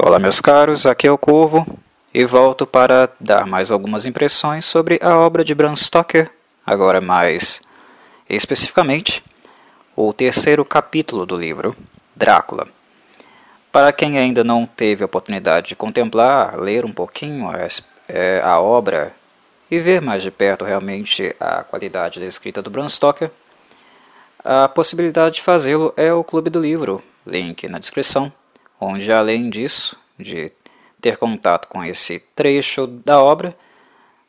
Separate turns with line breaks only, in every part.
Olá meus caros, aqui é o Corvo e volto para dar mais algumas impressões sobre a obra de Bram Stoker, agora mais especificamente o terceiro capítulo do livro, Drácula. Para quem ainda não teve a oportunidade de contemplar, ler um pouquinho a obra e ver mais de perto realmente a qualidade da escrita do Bram Stoker, a possibilidade de fazê-lo é o Clube do Livro, link na descrição, onde além disso, de ter contato com esse trecho da obra,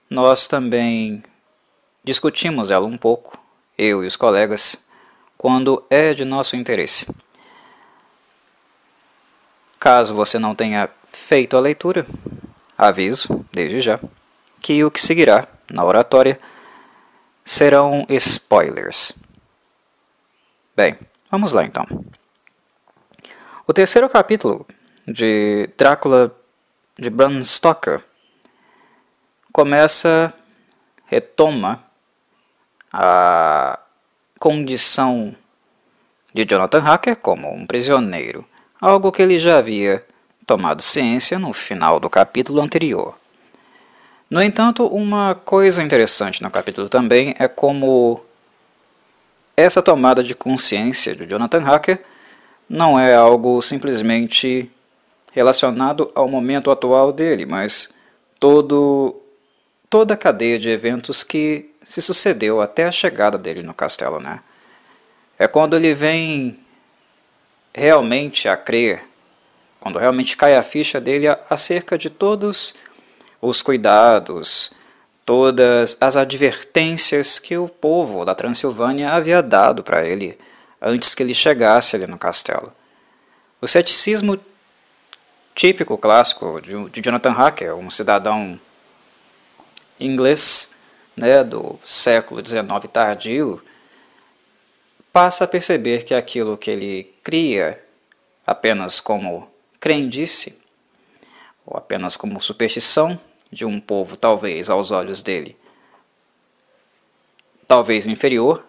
nós também discutimos ela um pouco, eu e os colegas, quando é de nosso interesse. Caso você não tenha feito a leitura, aviso, desde já, que o que seguirá na oratória serão spoilers. Bem, vamos lá então. O terceiro capítulo de Drácula de Bram Stoker retoma a condição de Jonathan Harker como um prisioneiro, algo que ele já havia tomado ciência no final do capítulo anterior. No entanto, uma coisa interessante no capítulo também é como essa tomada de consciência de Jonathan Harker não é algo simplesmente relacionado ao momento atual dele, mas toda a cadeia de eventos que se sucedeu até a chegada dele no castelo, né? É quando ele vem realmente a crer, quando realmente cai a ficha dele acerca de todos os cuidados, todas as advertências que o povo da Transilvânia havia dado para ele antes que ele chegasse ali no castelo. O ceticismo típico, clássico, de Jonathan Harker, um cidadão inglês, né, do século XIX tardio, passa a perceber que aquilo que ele cria apenas como crendice, ou apenas como superstição de um povo, talvez aos olhos dele, talvez inferior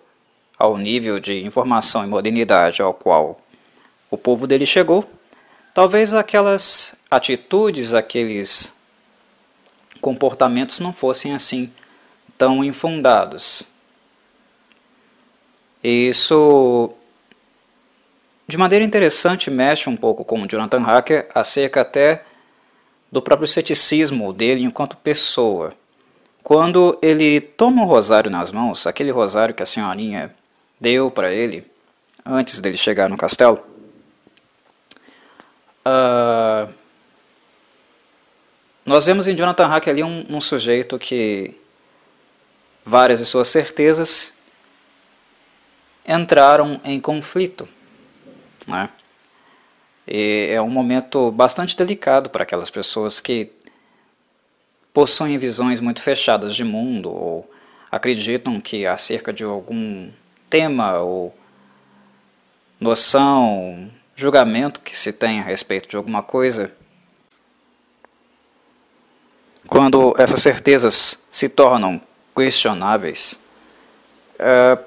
ao nível de informação e modernidade ao qual o povo dele chegou, talvez aquelas atitudes, aqueles comportamentos não fossem assim tão infundados. Isso, de maneira interessante, mexe um pouco com Jonathan Harker acerca até do próprio ceticismo dele enquanto pessoa. Quando ele toma o rosário nas mãos, aquele rosário que a senhorinha deu para ele antes dele chegar no castelo, nós vemos em Jonathan Harker ali um sujeito que várias de suas certezas entraram em conflito, né? E é um momento bastante delicado para aquelas pessoas que possuem visões muito fechadas de mundo ou acreditam que acerca de algum tema ou noção, julgamento que se tem a respeito de alguma coisa, quando essas certezas se tornam questionáveis,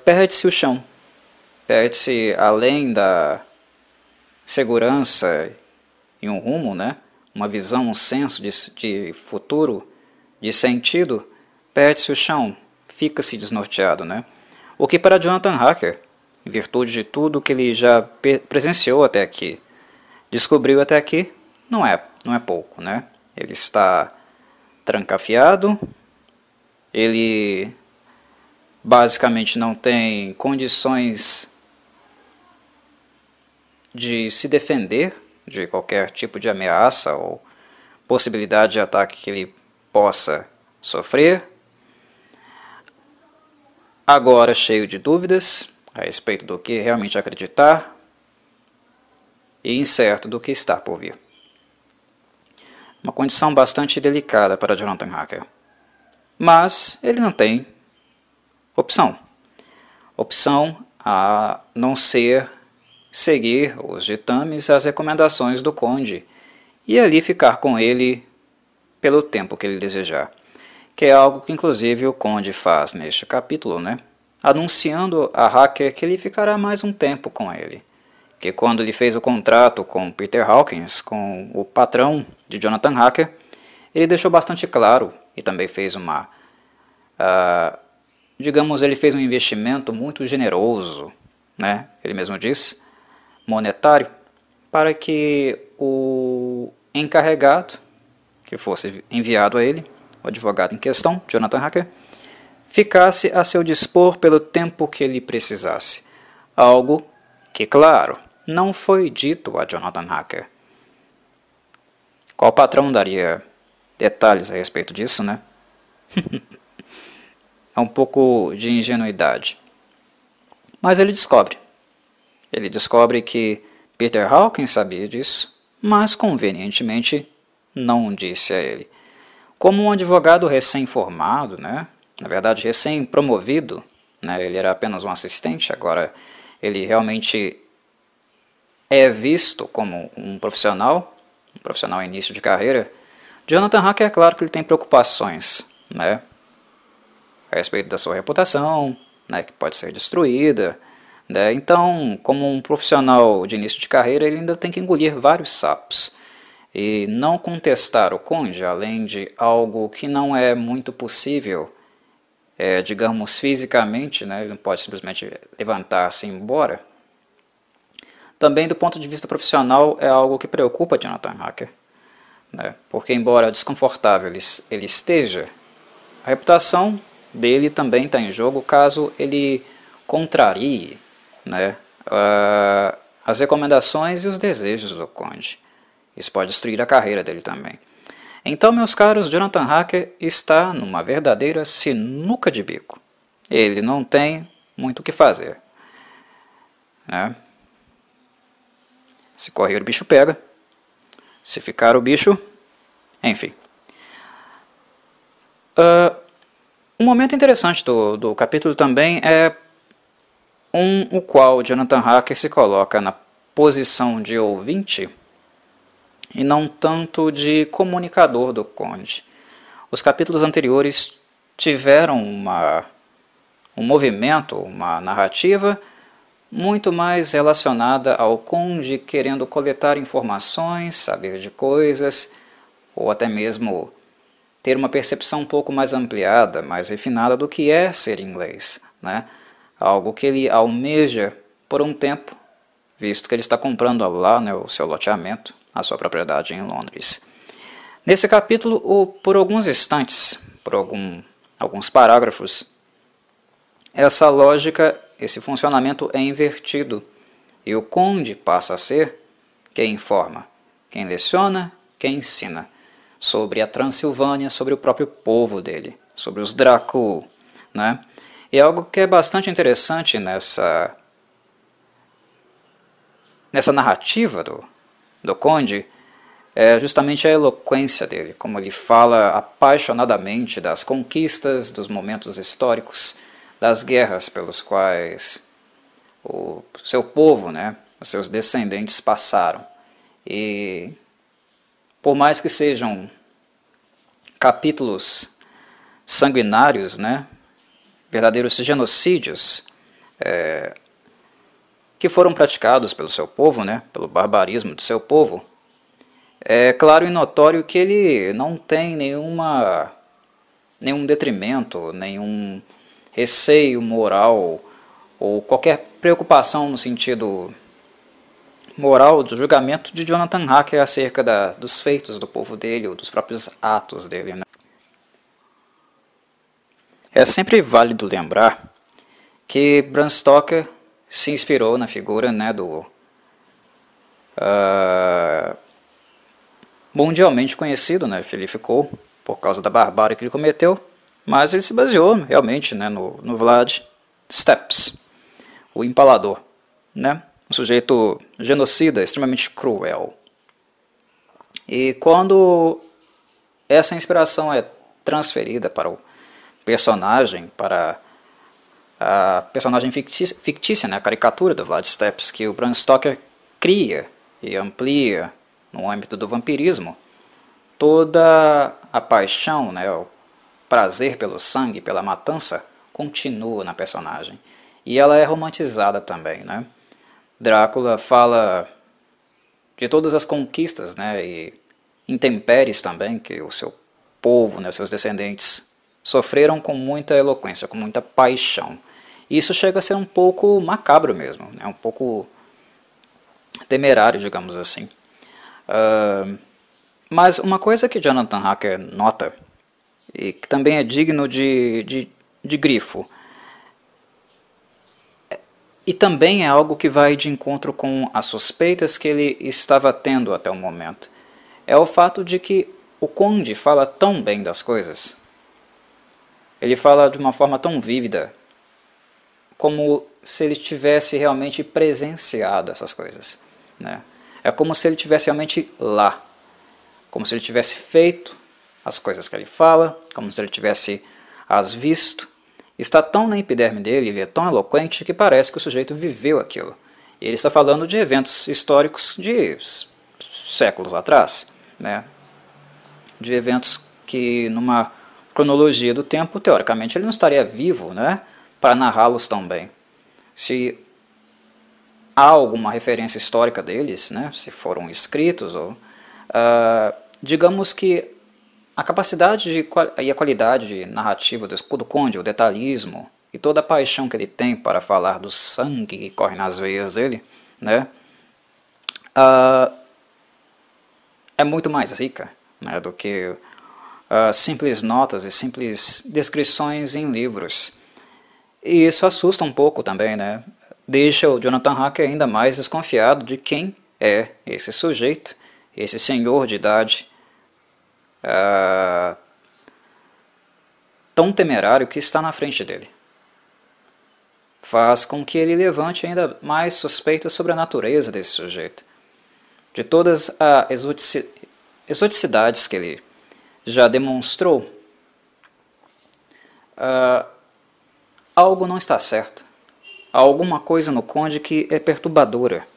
perde-se o chão, perde-se além da segurança e um rumo, né? Uma visão, um senso de futuro, de sentido, perde-se o chão, fica-se desnorteado, né? O que para Jonathan Harker, em virtude de tudo que ele já presenciou até aqui, descobriu até aqui, não é pouco, né? Ele está trancafiado, ele basicamente não tem condições de se defender de qualquer tipo de ameaça ou possibilidade de ataque que ele possa sofrer. Agora cheio de dúvidas a respeito do que realmente acreditar e incerto do que está por vir. Uma condição bastante delicada para Jonathan Harker. Mas ele não tem opção. Opção a não ser seguir os ditames, as recomendações do conde e ali ficar com ele pelo tempo que ele desejar. Que é algo que inclusive o conde faz neste capítulo, né? Anunciando a Harker que ele ficará mais um tempo com ele, que quando ele fez o contrato com Peter Hawkins, com o patrão de Jonathan Hacker, ele deixou bastante claro e também fez digamos, ele fez um investimento muito generoso, né, ele mesmo diz, monetário, para que o encarregado que fosse enviado a ele, o advogado em questão, Jonathan Hacker, ficasse a seu dispor pelo tempo que ele precisasse. Algo que, claro, não foi dito a Jonathan Hacker. Qual patrão daria detalhes a respeito disso, né? É um pouco de ingenuidade. Mas ele descobre. Ele descobre que Peter Hawkins sabia disso, mas convenientemente não disse a ele. Como um advogado recém-formado, né? Na verdade recém-promovido, né? Ele era apenas um assistente, agora ele realmente é visto como um profissional em início de carreira. Jonathan Hacker, é claro que ele tem preocupações, né, a respeito da sua reputação, né, que pode ser destruída, né. Então, como um profissional de início de carreira, ele ainda tem que engolir vários sapos. E não contestar o cônjuge, além de algo que não é muito possível, digamos, fisicamente, né, ele não pode simplesmente levantar-se e ir embora. Também, do ponto de vista profissional, é algo que preocupa Jonathan Hacker, né? Porque, embora desconfortável ele esteja, a reputação dele também está em jogo caso ele contrarie, né, as recomendações e os desejos do conde. Isso pode destruir a carreira dele também. Então, meus caros, Jonathan Hacker está numa verdadeira sinuca de bico. Ele não tem muito o que fazer, né? Se correr o bicho pega, se ficar o bicho, enfim. Um momento interessante do capítulo também é o qual Jonathan Hacker se coloca na posição de ouvinte e não tanto de comunicador do conde. Os capítulos anteriores tiveram um movimento, uma narrativa muito mais relacionada ao conde querendo coletar informações, saber de coisas, ou até mesmo ter uma percepção um pouco mais ampliada, mais refinada do que é ser inglês, né? Algo que ele almeja por um tempo, visto que ele está comprando lá, né, o seu loteamento, a sua propriedade em Londres. Nesse capítulo, por alguns instantes, por alguns parágrafos, essa lógica, esse funcionamento é invertido e o conde passa a ser quem informa, quem leciona, quem ensina sobre a Transilvânia, sobre o próprio povo dele, sobre os Dracul, né? E algo que é bastante interessante nessa narrativa do conde é justamente a eloquência dele, como ele fala apaixonadamente das conquistas, dos momentos históricos, das guerras pelos quais o seu povo, né, os seus descendentes passaram. E por mais que sejam capítulos sanguinários, né, verdadeiros genocídios que foram praticados pelo seu povo, né, pelo barbarismo do seu povo, é claro e notório que ele não tem nenhum detrimento, nenhum receio moral ou qualquer preocupação no sentido moral do julgamento de Jonathan Hacker acerca dos feitos do povo dele ou dos próprios atos dele, né? É sempre válido lembrar que Bram Stoker se inspirou na figura, né, do mundialmente conhecido, né, Philippe Cole, por causa da barbárie que ele cometeu, mas ele se baseou realmente, né, no Vlad Tepes, o empalador, né, um sujeito genocida, extremamente cruel. E quando essa inspiração é transferida para o personagem, para a personagem fictícia, né, a caricatura do Vlad Tepes, que o Bram Stoker cria e amplia no âmbito do vampirismo, toda a paixão, né, o prazer pelo sangue, pela matança, continua na personagem. E ela é romantizada também, né? Drácula fala de todas as conquistas, né, e intempéries também que o seu povo, né, seus descendentes sofreram com muita eloquência, com muita paixão. E isso chega a ser um pouco macabro mesmo, né, um pouco temerário, digamos assim. Mas uma coisa que Jonathan Harker nota, e que também é digno de grifo, e também é algo que vai de encontro com as suspeitas que ele estava tendo até o momento, é o fato de que o Conde fala tão bem das coisas. Ele fala de uma forma tão vívida, como se ele tivesse realmente presenciado essas coisas, né? É como se ele tivesse realmente lá, como se ele tivesse feito as coisas que ele fala, como se ele tivesse as visto. Está tão na epiderme dele, ele é tão eloquente que parece que o sujeito viveu aquilo. E ele está falando de eventos históricos de séculos atrás, né? De eventos que numa cronologia do tempo, teoricamente, ele não estaria vivo, né, para narrá-los tão bem. Se há alguma referência histórica deles, né, se foram escritos, ou digamos que a capacidade e a qualidade narrativa do Conde, o detalhismo e toda a paixão que ele tem para falar do sangue que corre nas veias dele, né, é muito mais rica, né, do que simples notas e simples descrições em livros. E isso assusta um pouco também, né? Deixa o Jonathan Harker ainda mais desconfiado de quem é esse sujeito, esse senhor de idade tão temerário que está na frente dele. Faz com que ele levante ainda mais suspeitas sobre a natureza desse sujeito, de todas as exoticidades que ele já demonstrou. Algo não está certo. Há alguma coisa no Conde que é perturbadora,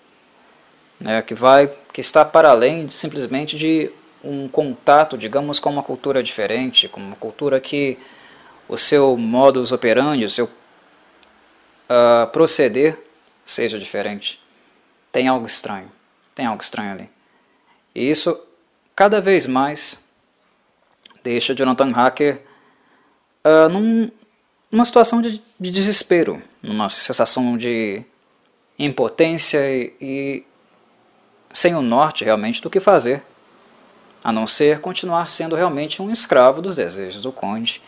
né, que está para além simplesmente de um contato, digamos, com uma cultura diferente, com uma cultura que o seu modus operandi, o seu proceder seja diferente. Tem algo estranho ali. E isso, cada vez mais, deixa Jonathan Harker numa situação de desespero, numa sensação de impotência e sem o norte realmente do que fazer, a não ser continuar sendo realmente um escravo dos desejos do Conde,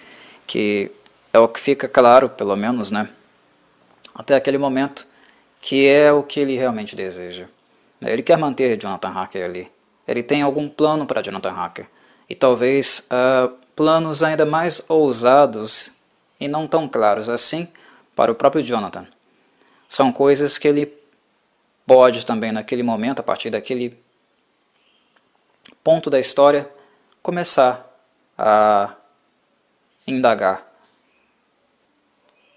que é o que fica claro, pelo menos, né, até aquele momento, que é o que ele realmente deseja. Ele quer manter Jonathan Harker ali. Ele tem algum plano para Jonathan Harker. E talvez planos ainda mais ousados e não tão claros assim para o próprio Jonathan. São coisas que ele pode também naquele momento, a partir daquele ponto da história, começar a indagar.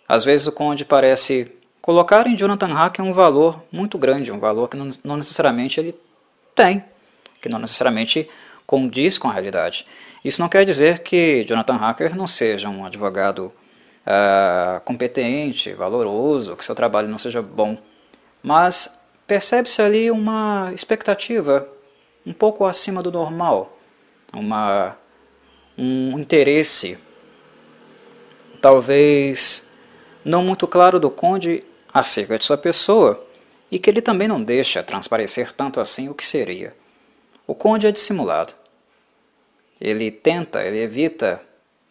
Às vezes o Conde parece colocar em Jonathan Harker um valor muito grande, um valor que não necessariamente ele tem, que não necessariamente condiz com a realidade. Isso não quer dizer que Jonathan Harker não seja um advogado competente, valoroso, que seu trabalho não seja bom, mas percebe-se ali uma expectativa um pouco acima do normal, um interesse talvez não muito claro do Conde acerca de sua pessoa, e que ele também não deixa transparecer tanto assim o que seria. O Conde é dissimulado. Ele evita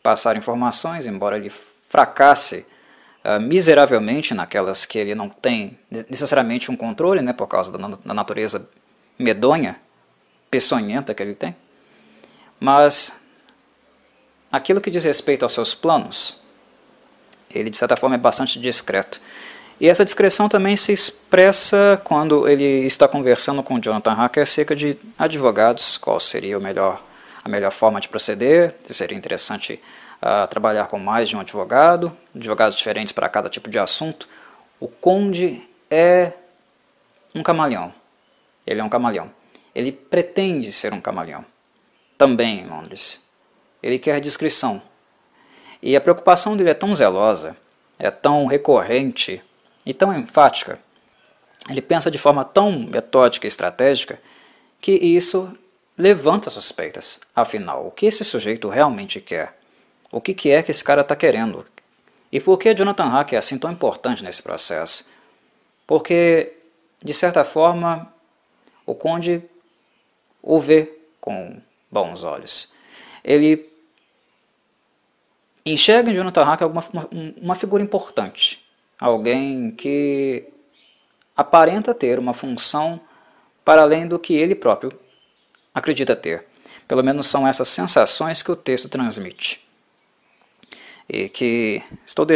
passar informações, embora ele fracasse miseravelmente naquelas que ele não tem necessariamente um controle, né, por causa da natureza medonha, peçonhenta que ele tem. Mas aquilo que diz respeito aos seus planos, ele de certa forma é bastante discreto. E essa discrição também se expressa quando ele está conversando com Jonathan Harker acerca de advogados, qual seria a melhor forma de proceder, se seria interessante trabalhar com mais de um advogados diferentes para cada tipo de assunto. O Conde é um camaleão. Ele é um camaleão. Ele pretende ser um camaleão. Também em Londres. Ele quer discrição. E a preocupação dele é tão zelosa, é tão recorrente e tão enfática, Ele pensa de forma tão metódica e estratégica que isso levanta suspeitas. Afinal, o que esse sujeito realmente quer? O que é que esse cara está querendo? E por que Jonathan Hacker é assim tão importante nesse processo? Porque, de certa forma, o Conde o vê com bons olhos. Ele enxerga em Jonathan Hacker uma figura importante. Alguém que aparenta ter uma função para além do que ele próprio acredita ter. Pelo menos são essas sensações que o texto transmite. E que estou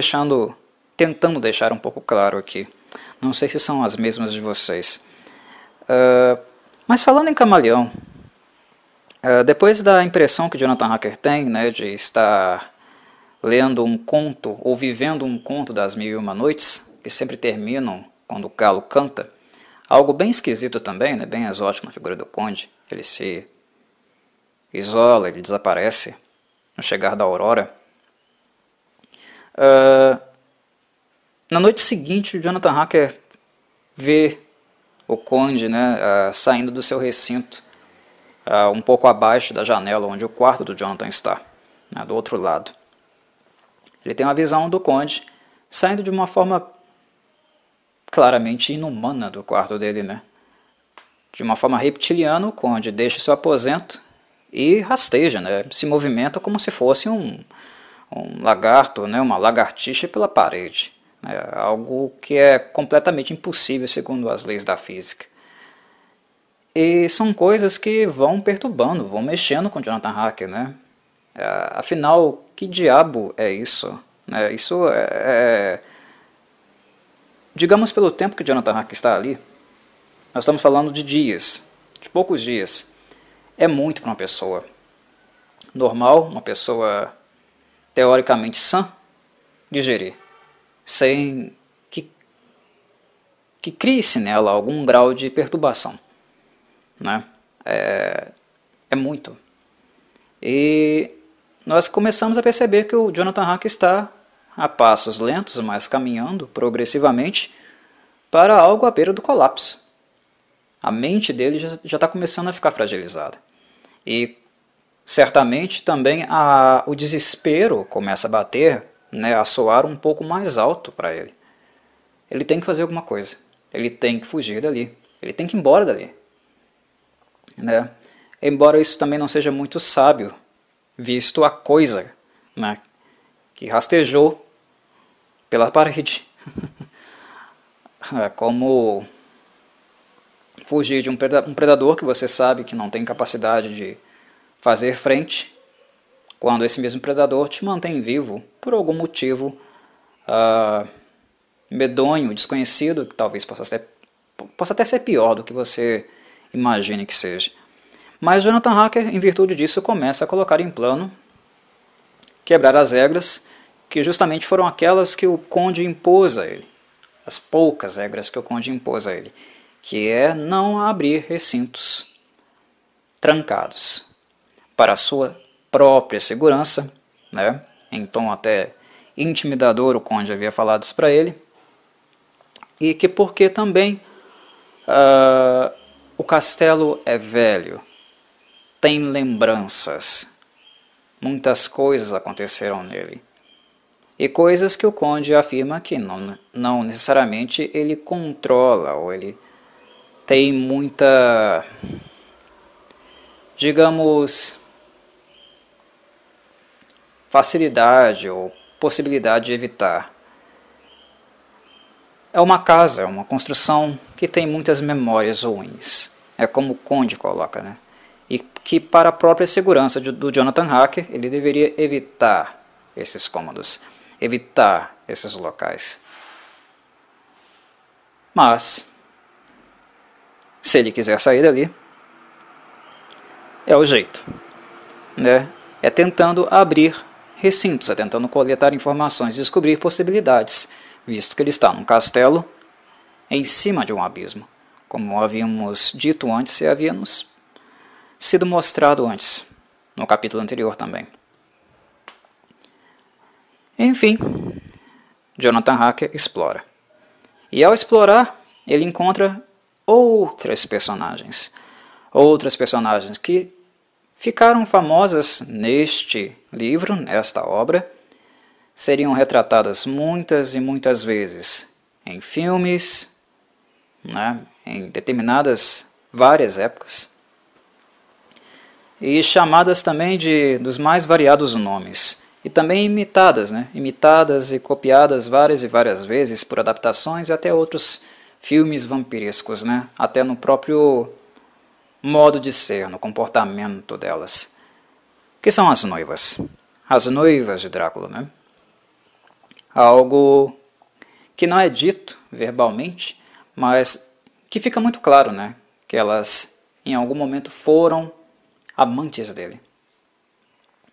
tentando deixar um pouco claro aqui. Não sei se são as mesmas de vocês. Mas falando em Camaleão, depois da impressão que Jonathan Hacker tem, né, de estar lendo um conto ou vivendo um conto das Mil e Uma Noites, que sempre terminam quando o galo canta, algo bem esquisito também, né, bem exótico na figura do Conde. Ele se isola, ele desaparece no chegar da aurora. Na noite seguinte, Jonathan Hacker vê o Conde, né, saindo do seu recinto, um pouco abaixo da janela onde o quarto do Jonathan está, né, do outro lado. Ele tem uma visão do Conde saindo de uma forma claramente inumana do quarto dele, né? De uma forma reptiliana, o Conde deixa seu aposento e rasteja, né? Se movimenta como se fosse um lagarto, né? Uma lagartixa pela parede. Algo que é completamente impossível segundo as leis da física. E são coisas que vão perturbando, vão mexendo com Jonathan Hacker, né? Afinal, que diabo é isso? Isso digamos, pelo tempo que Jonathan Hacker está ali, nós estamos falando de dias, de poucos dias. É muito para uma pessoa normal, uma pessoa teoricamente sã, digerir, sem que crie-se nela algum grau de perturbação, né? É muito. E nós começamos a perceber que o Jonathan Hacker está a passos lentos, mas caminhando progressivamente para algo à beira do colapso. A mente dele já está começando a ficar fragilizada. E certamente também o desespero começa a bater, né, a soar um pouco mais alto para ele. Ele tem que fazer alguma coisa. Ele tem que fugir dali. Ele tem que ir embora dali. Né? Embora isso também não seja muito sábio, visto a coisa, né, que rastejou pela parede. É como fugir de um predador que você sabe que não tem capacidade de fazer frente, quando esse mesmo predador te mantém vivo por algum motivo medonho, desconhecido, que talvez possa até ser pior do que você imagine que seja. Mas Jonathan Hacker, em virtude disso, começa a colocar em plano quebrar as regras que justamente foram aquelas que o Conde impôs a ele, as poucas regras que o Conde impôs a ele, que é não abrir recintos trancados para a sua própria segurança, né? Em tom até intimidador o Conde havia falado isso para ele, e que porque também o castelo é velho, tem lembranças, muitas coisas aconteceram nele. E coisas que o Conde afirma que não necessariamente ele controla, ou ele tem muita, digamos, facilidade ou possibilidade de evitar. É uma casa, é uma construção que tem muitas memórias ruins. É como o Conde coloca, né? E que para a própria segurança do Jonathan Hacker, ele deveria evitar esses cômodos, evitar esses locais. Mas, se ele quiser sair dali, é o jeito, né? É tentando abrir recintos, é tentando coletar informações, descobrir possibilidades, visto que ele está num castelo em cima de um abismo, como havíamos dito antes e havíamos sido mostrado antes, no capítulo anterior também. Enfim, Jonathan Hacker explora. E ao explorar, ele encontra outras personagens que ficaram famosas neste livro, nesta obra, seriam retratadas muitas e muitas vezes em filmes, né, em determinadas várias épocas, e chamadas também dos mais variados nomes, e também imitadas, né, imitadas e copiadas várias e várias vezes por adaptações e até outros filmes vampirescos, né, até no próprio modo de ser, no comportamento delas, que são as noivas de Drácula, né? Algo que não é dito verbalmente, mas que fica muito claro, né? Que elas em algum momento foram amantes dele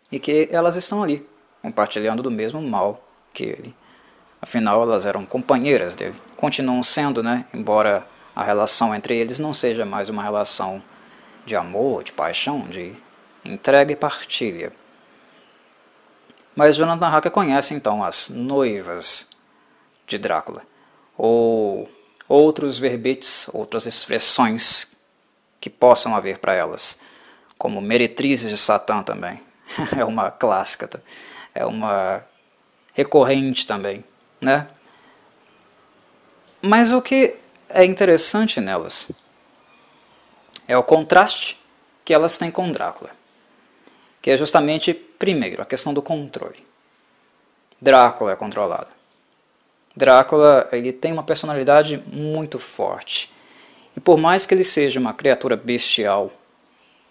e que elas estão ali, compartilhando do mesmo mal que ele. Afinal, elas eram companheiras dele, continuam sendo, né? Embora a relação entre eles não seja mais uma relação de amor, de paixão, de entrega e partilha. Mas Jonathan Harker conhece então as noivas de Drácula, ou outros verbetes, outras expressões que possam haver para elas, como meretrizes de Satã também. É uma clássica, é uma recorrente também, né? Mas o que é interessante nelas é o contraste que elas têm com Drácula, que é justamente, primeiro, a questão do controle. Drácula é controlado. Drácula, ele tem uma personalidade muito forte. E por mais que ele seja uma criatura bestial,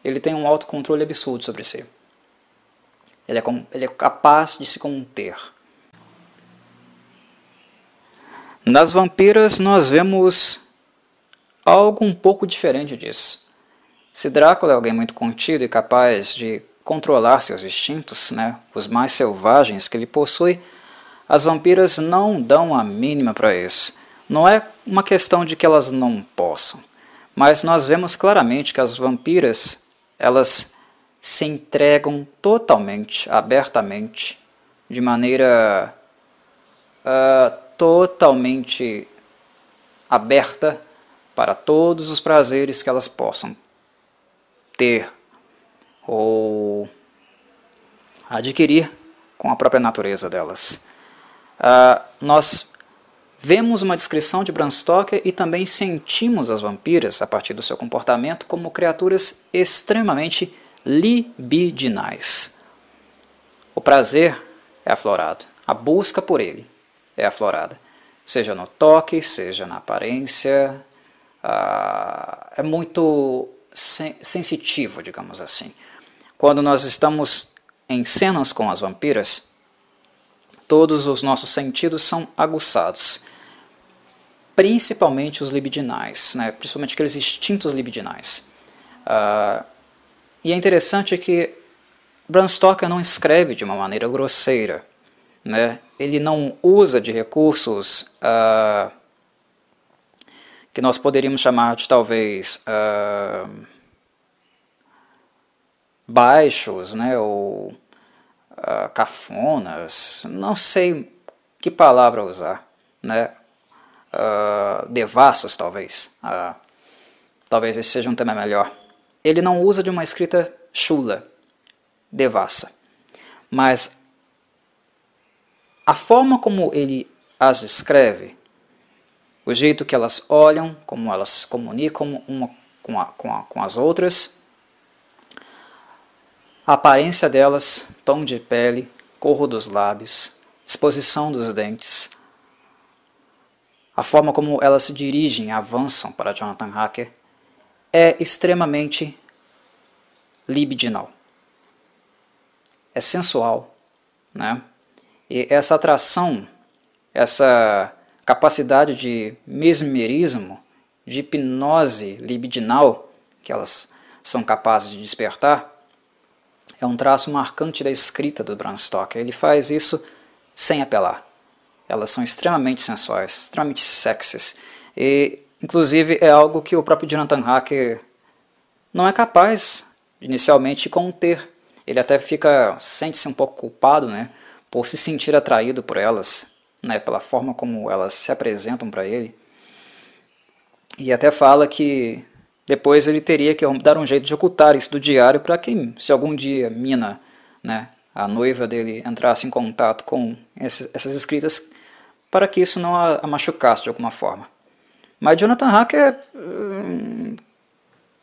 ele tem um autocontrole absurdo sobre si. Ele é capaz de se conter. Nas vampiras nós vemos algo um pouco diferente disso. Se Drácula é alguém muito contido e capaz de controlar seus instintos, né, os mais selvagens que ele possui, as vampiras não dão a mínima para isso. Não é uma questão de que elas não possam, mas nós vemos claramente que as vampiras, elas se entregam totalmente, abertamente, de maneira totalmente aberta para todos os prazeres que elas possam ter ou adquirir com a própria natureza delas. Nós vemos uma descrição de Bram Stoker e também sentimos as vampiras, a partir do seu comportamento, como criaturas extremamente libidinais. O prazer é aflorado, a busca por ele é aflorada, seja no toque, seja na aparência, é muito sensitivo, digamos assim. Quando nós estamos em cenas com as vampiras, todos os nossos sentidos são aguçados, principalmente os libidinais, né? Principalmente aqueles instintos libidinais. E é interessante que Bram Stoker não escreve de uma maneira grosseira, né? Ele não usa de recursos que nós poderíamos chamar de talvez baixos, né? Ou cafonas, não sei que palavra usar, né? Devassos, talvez. Talvez esse seja um tema melhor. Ele não usa de uma escrita chula, devassa, mas a forma como ele as descreve, o jeito que elas olham, como elas se comunicam uma com as outras, a aparência delas, tom de pele, cor dos lábios, exposição dos dentes, a forma como elas se dirigem e avançam para Jonathan Harker é extremamente libidinal. É sensual, né? E essa atração, essa capacidade de mesmerismo, de hipnose libidinal que elas são capazes de despertar, é um traço marcante da escrita do Bram Stoker. Ele faz isso sem apelar. Elas são extremamente sensuais, extremamente sexys. E, inclusive, é algo que o próprio Jonathan Harker não é capaz, inicialmente, de conter. Ele até sente-se um pouco culpado, né, por se sentir atraído por elas, né, pela forma como elas se apresentam para ele. E até fala que depois ele teria que dar um jeito de ocultar isso do diário para que, se algum dia Mina, né, a noiva dele, entrasse em contato com essas escritas, para que isso não a machucasse de alguma forma. Mas Jonathan Hacker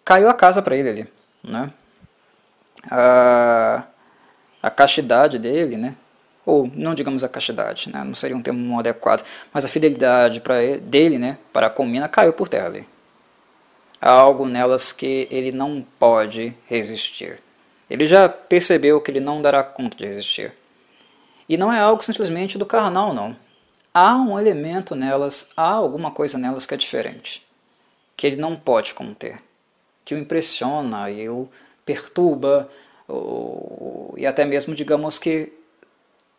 caiu a casa para ele ali, né? A castidade dele, né? Ou não digamos a castidade, né? Não seria um termo adequado, mas a fidelidade dele, né, para com Mina caiu por terra ali. Há algo nelas que ele não pode resistir. Ele já percebeu que ele não dará conta de resistir. E não é algo simplesmente do carnal, não. Há um elemento nelas, há alguma coisa nelas que é diferente, que ele não pode conter, que o impressiona e o perturba, e até mesmo, digamos que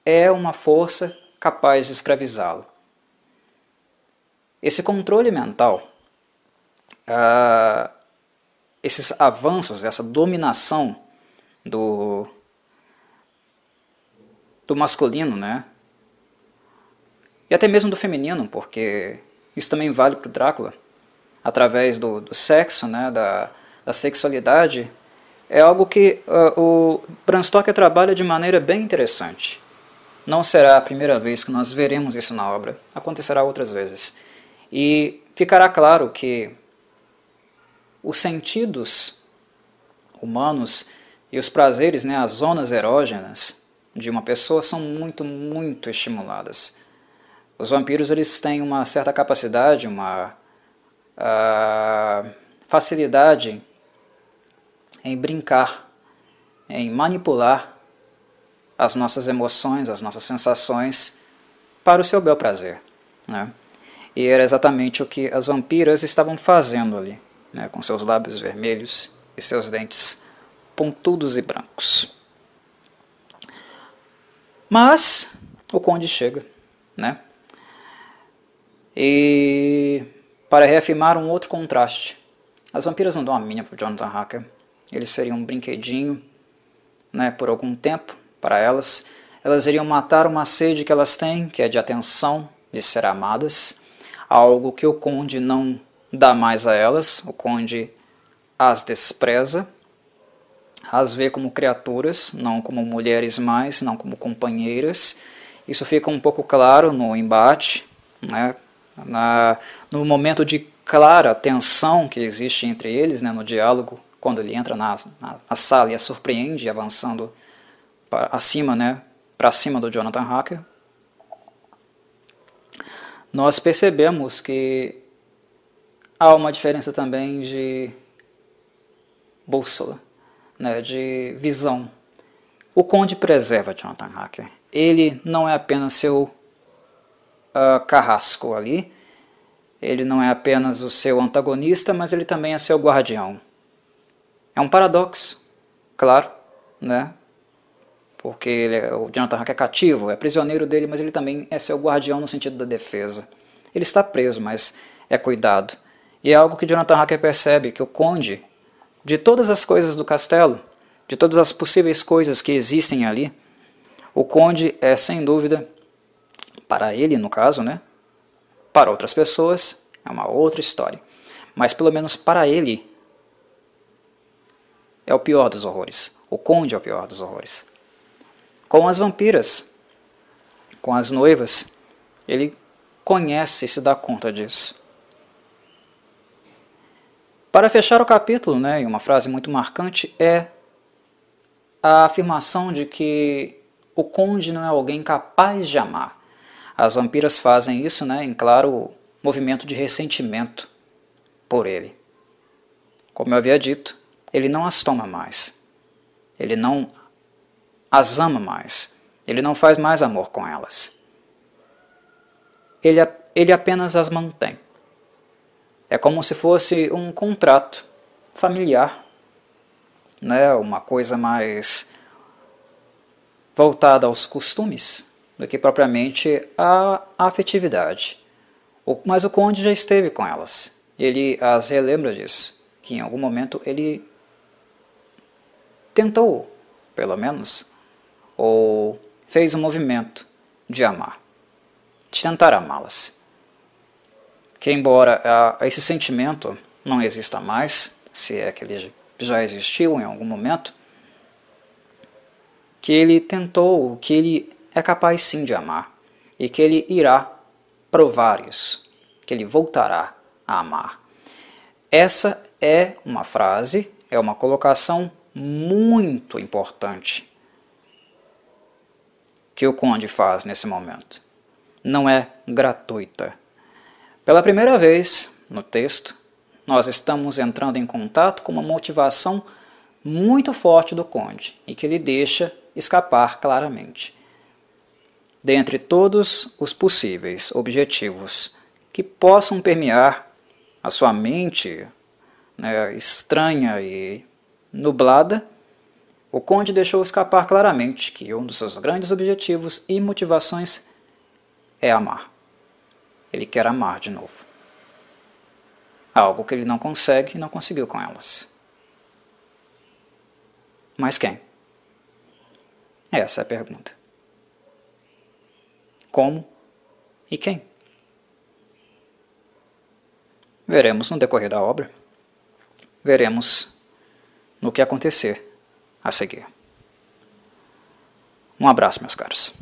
é uma força capaz de escravizá-lo. Esse controle mental, esses avanços, essa dominação do masculino, né? E até mesmo do feminino, porque isso também vale para o Drácula, através do sexo, né? da sexualidade, é algo que o Bram Stoker trabalha de maneira bem interessante. Não será a primeira vez que nós veremos isso na obra, acontecerá outras vezes. E ficará claro que os sentidos humanos e os prazeres, né, as zonas erógenas de uma pessoa são muito, muito estimuladas. Os vampiros, eles têm uma certa capacidade, uma facilidade em brincar, em manipular as nossas emoções, as nossas sensações para o seu bel prazer, né? E era exatamente o que as vampiras estavam fazendo ali, né, com seus lábios vermelhos e seus dentes pontudos e brancos. Mas o conde chega, né? E para reafirmar um outro contraste, as vampiras não dão a mínima para o Jonathan Hacker. Eles seriam um brinquedinho, né, por algum tempo para elas. Elas iriam matar uma sede que elas têm, que é de atenção, de ser amadas, algo que o conde não dá mais a elas. O conde as despreza, as vê como criaturas, não como mulheres mais, não como companheiras. Isso fica um pouco claro no embate, né? No momento de clara tensão que existe entre eles, né, no diálogo, quando ele entra na sala e a surpreende avançando acima, né, para cima do Jonathan Hacker. Nós percebemos que há uma diferença também de bússola, né, de visão. O conde preserva Jonathan Hacker. Ele não é apenas seu carrasco ali, ele não é apenas o seu antagonista, mas ele também é seu guardião. É um paradoxo, claro, né? Porque o Jonathan Hacker é cativo, é prisioneiro dele, mas ele também é seu guardião no sentido da defesa. Ele está preso, mas é cuidado. E é algo que Jonathan Hacker percebe, que o conde, de todas as coisas do castelo, de todas as possíveis coisas que existem ali, o conde é, sem dúvida, para ele no caso, né? Para outras pessoas é uma outra história. Mas pelo menos para ele é o pior dos horrores. O conde é o pior dos horrores. Com as vampiras, com as noivas, ele conhece e se dá conta disso. Para fechar o capítulo, né, e uma frase muito marcante, é a afirmação de que o conde não é alguém capaz de amar. As vampiras fazem isso, né, em claro movimento de ressentimento por ele. Como eu havia dito, ele não as toma mais. Ele não as ama mais. Ele não faz mais amor com elas. Ele apenas as mantém. É como se fosse um contrato familiar, né, uma coisa mais voltada aos costumes do que propriamente à afetividade. Mas o conde já esteve com elas. Ele as relembra disso, que em algum momento ele tentou, pelo menos, ou fez um movimento de amar, de tentar amá-las. que embora esse sentimento não exista mais, se é que ele já existiu em algum momento, que ele tentou, que ele é capaz sim de amar, e que ele irá provar isso, que ele voltará a amar. Essa é uma frase, é uma colocação muito importante que o Conde faz nesse momento. Não é gratuita. Pela primeira vez no texto, nós estamos entrando em contato com uma motivação muito forte do Conde e que ele deixa escapar claramente. Dentre todos os possíveis objetivos que possam permear a sua mente, né, estranha e nublada, o Conde deixou escapar claramente que um dos seus grandes objetivos e motivações é amar. Ele quer amar de novo. Algo que ele não consegue e não conseguiu com elas. Mas quem? Essa é a pergunta. Como e quem? Veremos no decorrer da obra. Veremos no que acontecer a seguir. Um abraço, meus caros.